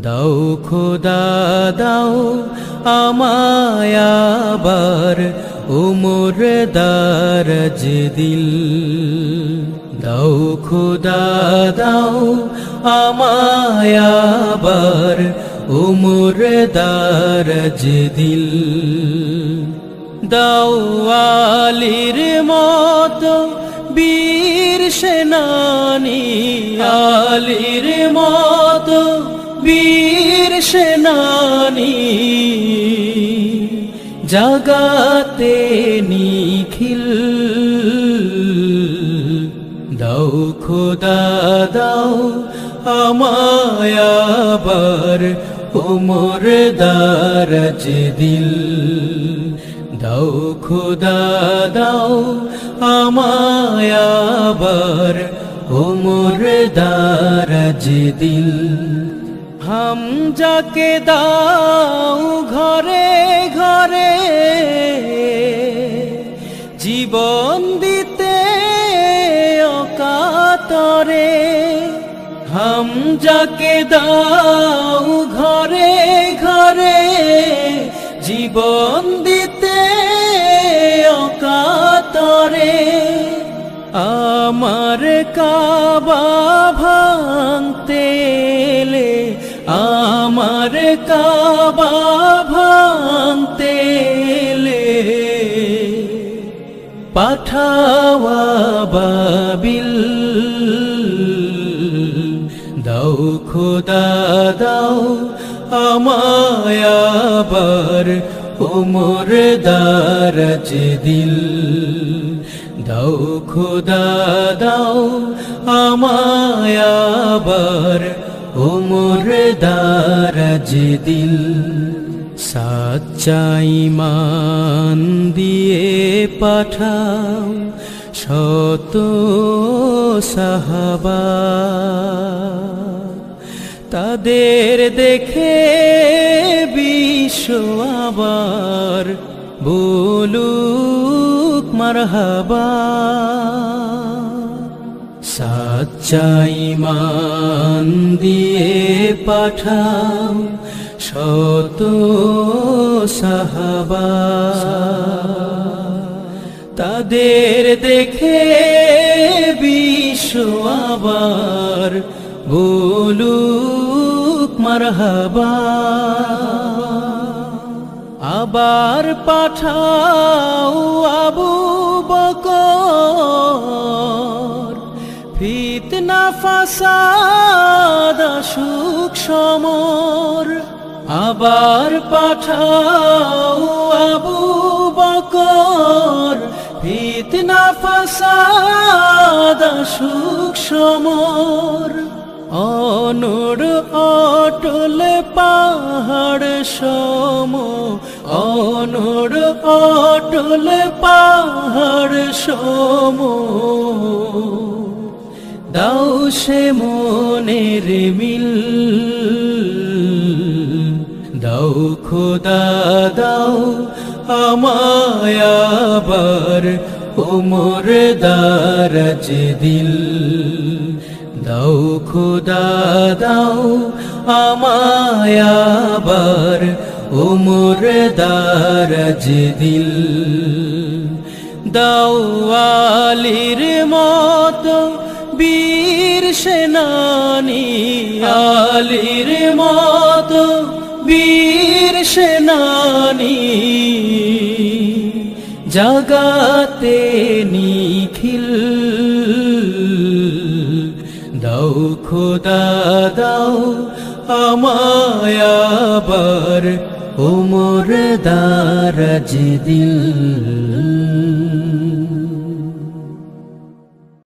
দাও খোদা দাও আমায় আবার উমর দারাজ দিল। দাও খোদা দাও আমায় আবার উমর দারাজ দিল। দাও আলীর মতো বীর সেনানী, আলীর মতো বীর সেনানী, জাগাতে নিখিল। দাও খোদা দাও আমায় আবার উমর দারাজ দিল। দাও খোদা দাও আমায় আবার উমর দারাজ দিল। হামজাকে দাও ঘরে ঘরে জীবন দিতে অকাতরে। হামজাকে দাও ঘরে ঘরে জীবন দিতে অকাতরে। আমার কাবা ভাঙতে এলে, আমার কাবা ভাঙতে এলে, পাঠাওয়া বাবিল। দাও খোদা দাও আমায় আবার উমর দারাজ দিল। দাও খোদা দাও আমায় আবার উমর দারাজ দিল। সাচ্চা ঈমান দিয়ে পাঠাও শত সাহাবা, তাদের দেখে বিশ্ব আবার বলুক মারহাবা। সাচ্চা ঈমান দিয়ে পাঠাও শত সাহাবা, তাদের দেখে বিশ্ব আবার বলুক মারহাবা। আবার পাঠাও আবু বকর, ফিতনা ফাসাদ আসুক সমর। আবার পাঠাও আবু বকর, ফিতনা ফাসাদ আসুক সমর। অনড় অটল পাহাড় সম, অনড় অটল পাহাড় সম, দাও সে মনের মিল। দাও খোদা দাও আমায় আবার উমর দারাজ দিল। দাও খোদা দাও আমায় আবার উমর দারাজ দিল। দাও আলীর মতো বীর সেনানী, আলীর মতো বীর সেনানী, জাগাতে নিখিল। দাও খোদা দাও আমায় আবার উমর দারাজ দিল।